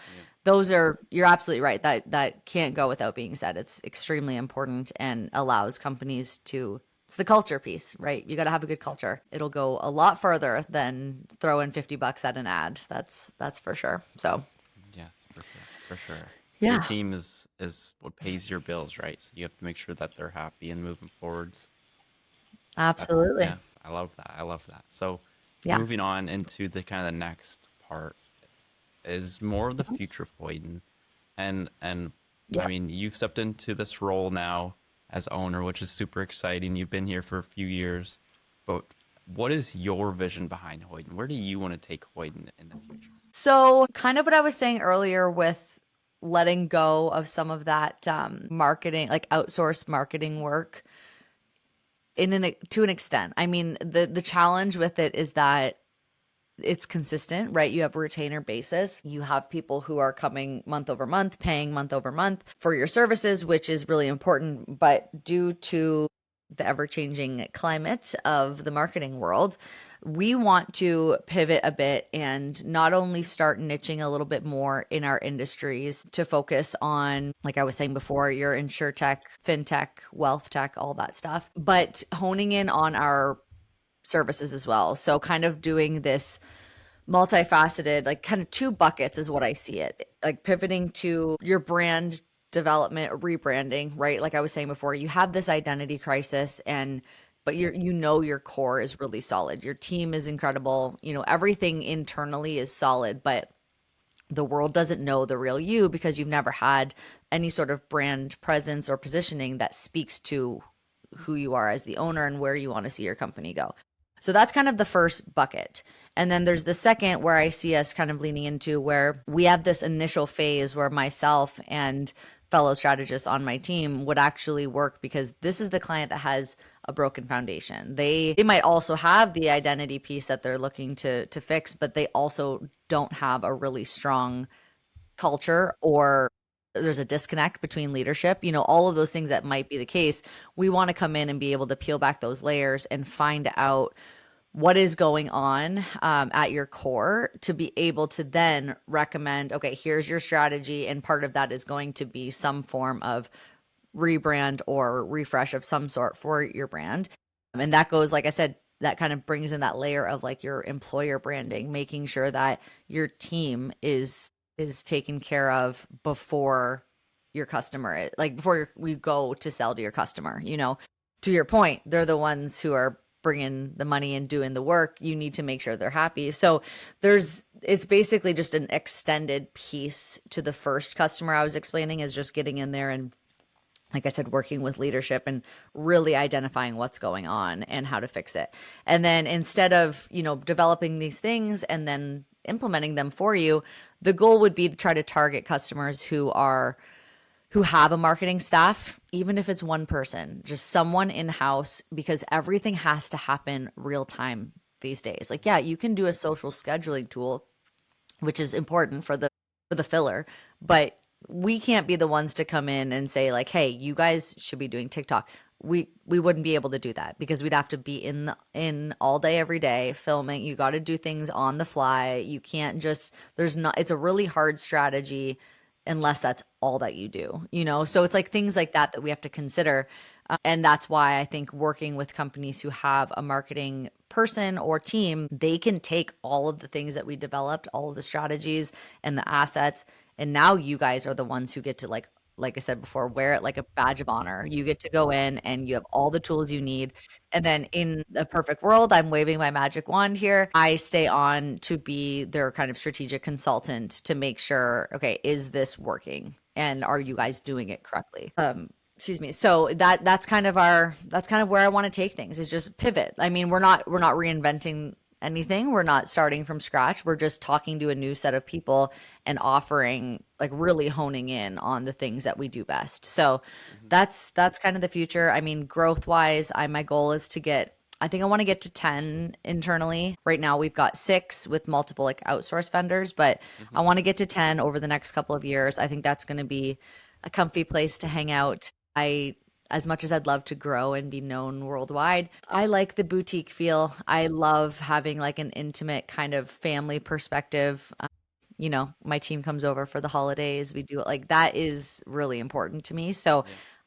you're absolutely right. That can't go without being said. It's extremely important and allows companies to, it's the culture piece, right? You got to have a good culture. It'll go a lot further than throwing $50 at an ad. That's for sure. So Yes, for sure. Your yeah, team is what pays your bills, right? So you have to make sure that they're happy and moving forwards. absolutely. Yeah, I love that. I love that. So Yeah. moving on into the kind of the next part is more of the Mhm. future of Hoyden. And I Yeah. mean, you've stepped into this role now as owner, which is super exciting. You've been here for a few years, but what is your vision behind Hoyden? Where do you want to take Hoyden in the future? So, kind of what I was saying earlier with letting go of some of that marketing, like outsourced marketing work, to an extent. I mean, the challenge with it is that it's consistent, right? You have a retainer basis. You have people who are coming month over month, paying month over month for your services, which is really important. But due to the ever changing climate of the marketing world, we want to pivot a bit and not only start niching a little bit more in our industries to focus on, like I was saying before, your insurtech, fintech, wealth tech, all that stuff, but honing in on our services as well. So kind of doing this multifaceted, like kind of two buckets is what I see it, like pivoting to your brand development, rebranding, right? Like I was saying before, you have this identity crisis but your core is really solid. Your team is incredible. Everything internally is solid, but the world doesn't know the real you because you've never had any sort of brand presence or positioning that speaks to who you are as the owner and where you want to see your company go. So that's kind of the first bucket. And then there's the second where I see us kind of leaning into where we have this initial phase where myself and fellow strategists on my team would actually work, because this is the client that has a broken foundation. They might also have the identity piece that they're looking to fix, but they also don't have a really strong culture, or there's a disconnect between leadership, all of those things that might be the case. We want to come in and be able to peel back those layers and find out what is going on at your core to be able to then recommend, okay, here's your strategy. And part of that is going to be some form of rebrand or refresh of some sort for your brand. And that goes, like I said, that kind of brings in that layer of like your employer branding, making sure that your team is taken care of before your customer, like before we go to sell to your customer. To your point, they're the ones who are bringing the money and doing the work. You need to make sure they're happy. So it's basically just an extended piece to the first customer I was explaining, is just getting in there and, like I said, working with leadership and really identifying what's going on and how to fix it. And then instead of, developing these things and then implementing them for you, the goal would be to try to target customers who have a marketing staff, even if it's one person, just someone in-house, because everything has to happen real time these days. Like, yeah, you can do a social scheduling tool, which is important for the filler, but we can't be the ones to come in and say like, hey, you guys should be doing TikTok. We wouldn't be able to do that because we'd have to be in all day, every day filming. You got to do things on the fly. You can't just, it's a really hard strategy unless that's all that you do, So it's like things like that we have to consider. And that's why I think working with companies who have a marketing person or team, they can take all of the things that we developed, all of the strategies and the assets. And now you guys are the ones who get to, like I said before, wear it like a badge of honor. You get to go in and you have all the tools you need. And then in a perfect world, I'm waving my magic wand here. I stay on to be their kind of strategic consultant to make sure, okay, is this working? And are you guys doing it correctly? Excuse me. So that's kind of where I want to take things, is just pivot. I mean, we're not reinventing anything. We're not starting from scratch. We're just talking to a new set of people and offering, like really honing in on the things that we do best. So that's kind of the future. I mean, growth wise, my goal is I think I want to get to 10 internally. Right now we've got 6 with multiple like outsourced vendors, but I want to get to 10 over the next couple of years. I think that's going to be a comfy place to hang out. As much as I'd love to grow and be known worldwide, I like the boutique feel. I love having like an intimate kind of family perspective. My team comes over for the holidays. We do it, like that is really important to me. So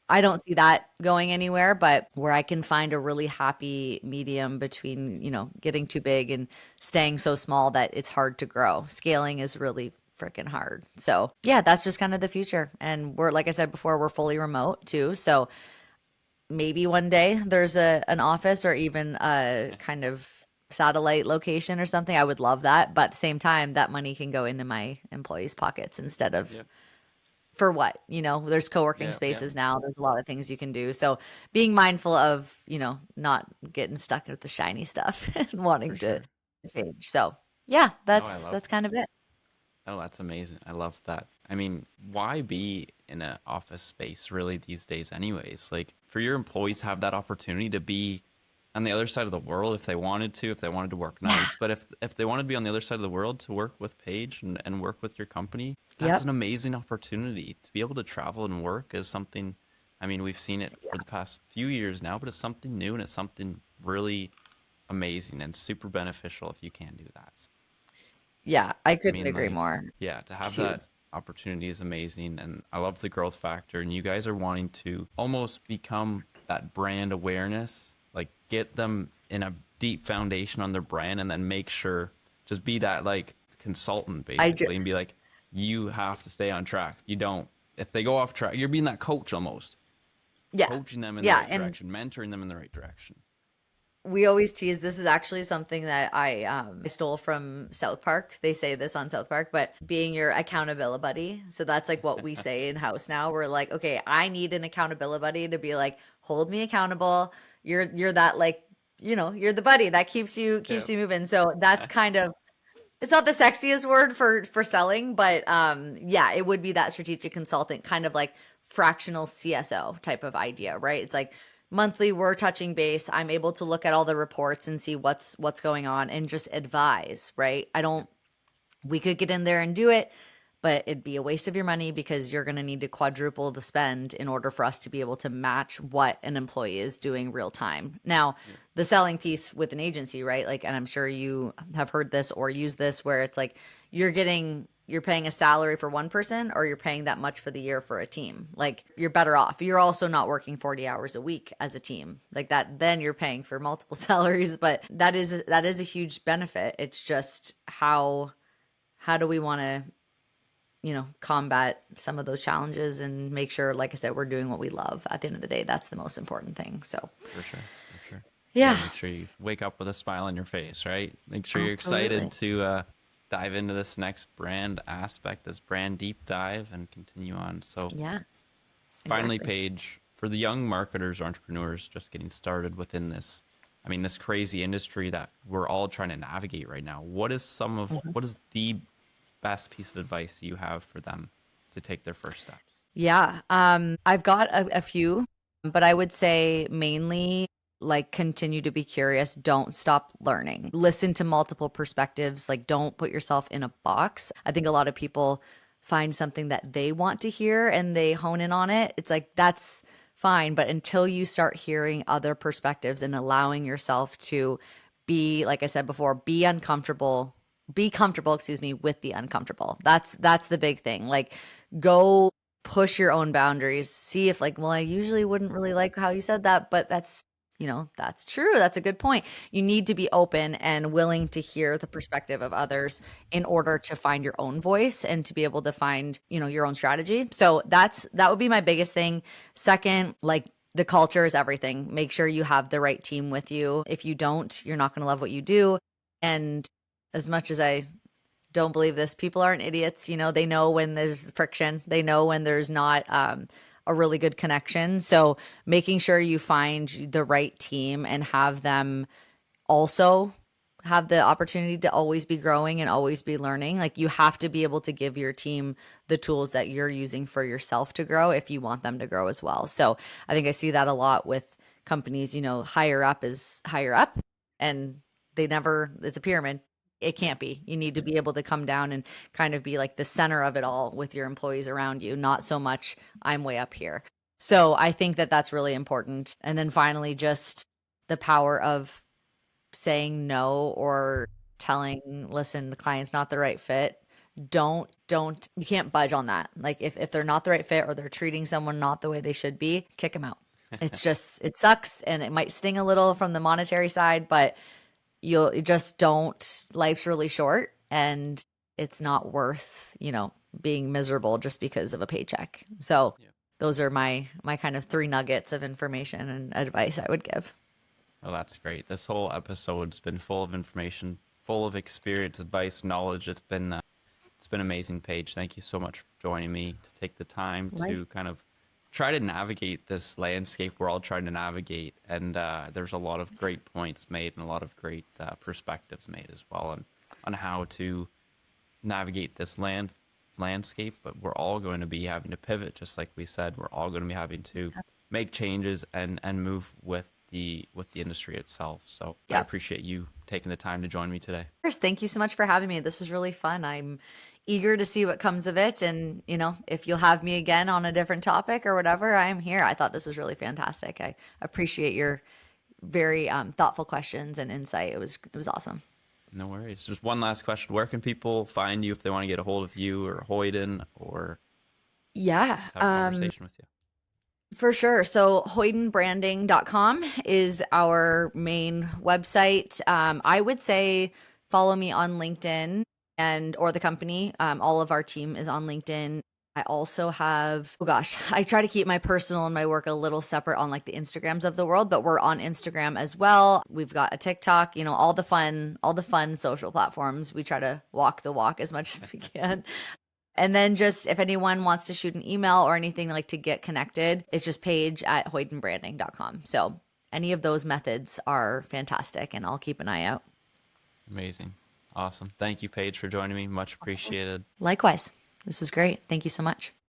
I don't see that going anywhere, but where I can find a really happy medium between, getting too big and staying so small that it's hard to grow. Scaling is really freaking hard. So yeah, that's just kind of the future. And we're, like I said before, we're fully remote too. So maybe one day there's an office or even a kind of satellite location or something. I would love that. But at the same time, that money can go into my employees' pockets instead of for what? There's co-working spaces now. There's a lot of things you can do. So being mindful of, not getting stuck with the shiny stuff and wanting to change. So yeah, that's kind of it. Oh, that's amazing. I love that. I mean, why be in an office space really these days anyways? Like, for your employees have that opportunity to be on the other side of the world if they wanted to work nights. But if they wanted to be on the other side of the world to work with Paige and work with your company, that's an amazing opportunity. To be able to travel and work is something, I mean, we've seen it for the past few years now, but it's something new and it's something really amazing and super beneficial if you can do that. Yeah, I I couldn't mean, agree like, more. yeah, to It's have huge. that opportunity is amazing. And I love the growth factor. And you guys are wanting to almost become that brand awareness, like get them in a deep foundation on their brand and then make sure, just be that like consultant I ju- basically and be like, you have to stay on track. You don't, if they go off track, you're being that coach almost, yeah, coaching them in the yeah, right and direction, mentoring them in the right direction. we always tease, this is actually something that I stole from South Park. They say this on South Park, but being your accountability buddy. So that's like what we say in house now. We're like, okay, I need an accountability buddy to be like, hold me accountable. You're that, like, you're the buddy that keeps Yep. you moving. So that's kind of, it's not the sexiest word for selling, but yeah, it would be that strategic consultant, kind of like fractional CSO type of idea, right? It's like monthly we're touching base. I'm able to look at all the reports and see what's going on and just advise, right? I don't We could get in there and do it, but it'd be a waste of your money because you're going to need to quadruple the spend in order for us to be able to match what an employee is doing real time. Now, Yeah. the selling piece with an agency, right? Like, and I'm sure you have heard this or used this, where it's like you're paying a salary for one person or you're paying that much for the year for a team. Like, you're better off. You're also not working 40 hours a week as a team. Like that, then you're paying for multiple salaries, but that is a huge benefit. It's just how do we want to combat some of those challenges and make sure, like I said, we're doing what we love. At the end of the day, that's the most important thing. So, For sure. For sure. You yeah, gotta make sure you wake up with a smile on your face, right? Make sure you're absolutely. excited to dive into this next brand aspect, this brand deep dive, and continue on. So, Yeah, finally, exactly. Paige, for the young marketers or entrepreneurs just getting started within this, I mean, this crazy industry that we're all trying to navigate right now, what is the best piece of advice you have for them to take their first steps? Yeah. I've got a few, but I would say mainly like continue to be curious. Don't stop learning. Listen to multiple perspectives. Like, don't put yourself in a box. I think a lot of people find something that they want to hear and they hone in on it. It's like, that's fine. But until you start hearing other perspectives and allowing yourself to be, like I said before, be comfortable, excuse me, with the uncomfortable. That's the big thing. Like, go push your own boundaries. See if, like, well, I usually wouldn't really like how you said that, but that's true. That's a good point. You need to be open and willing to hear the perspective of others in order to find your own voice and to be able to find, your own strategy. So that would be my biggest thing. Second, like, the culture is everything. Make sure you have the right team with you. If you don't, you're not going to love what you do. And as much as I don't believe this, people aren't idiots. They know when there's friction, they know when there's not a really good connection. So making sure you find the right team and have them also have the opportunity to always be growing and always be learning. Like, you have to be able to give your team the tools that you're using for yourself to grow if you want them to grow as well. So I think I see that a lot with companies. Higher up is higher up, and it's a pyramid. It can't be. You need to be able to come down and kind of be like the center of it all with your employees around you, not so much I'm way up here. So I think that that's really important. And then finally, just the power of saying no or telling, listen, the client's not the right fit. Don't You can't budge on that. Like, if they're not the right fit or they're treating someone not the way they should be, kick them out. It's just, it sucks and it might sting a little from the monetary side, but you just don't. Life's really short, and it's not worth, being miserable just because of a paycheck. So Yeah. those are my kind of three nuggets of information and advice I would give. Well, that's great. This whole episode's been full of information, full of experience, advice, knowledge. It's been amazing, Paige. Thank you so much for joining me to take the time Right. to kind of try to navigate this landscape we're all trying to navigate. And there's a lot of great points made and a lot of great perspectives made as well on how to navigate this landscape. But we're all going to be having to pivot, just like we said. We're all going to be having to make changes and move with the industry itself. So I Yeah. appreciate you taking the time to join me today. First, thank you so much for having me. This was really fun. I'm eager to see what comes of it. And, if you'll have me again on a different topic or whatever, I'm here. I thought this was really fantastic. I appreciate very thoughtful questions and insight. It was awesome. No worries. Just one last question. Where can people find you if they want to get a hold of you or Hoyden or Yeah. just have a conversation with you? For sure. So hoydenbranding.com is our main website. I would say follow me on LinkedIn or the company. All of our team is on LinkedIn. I also have, I try to keep my personal and my work a little separate on like the Instagrams of the world, but we're on Instagram as well. We've got a TikTok, all the fun social platforms. We try to walk the walk as much as we can. And then just if anyone wants to shoot an email or anything like to get connected, it's just paige@hoydenbranding.com. So any of those methods are fantastic, and I'll keep an eye out. Amazing. Awesome. Thank you, Paige, for joining me. Much appreciated. Likewise. This was great. Thank you so much.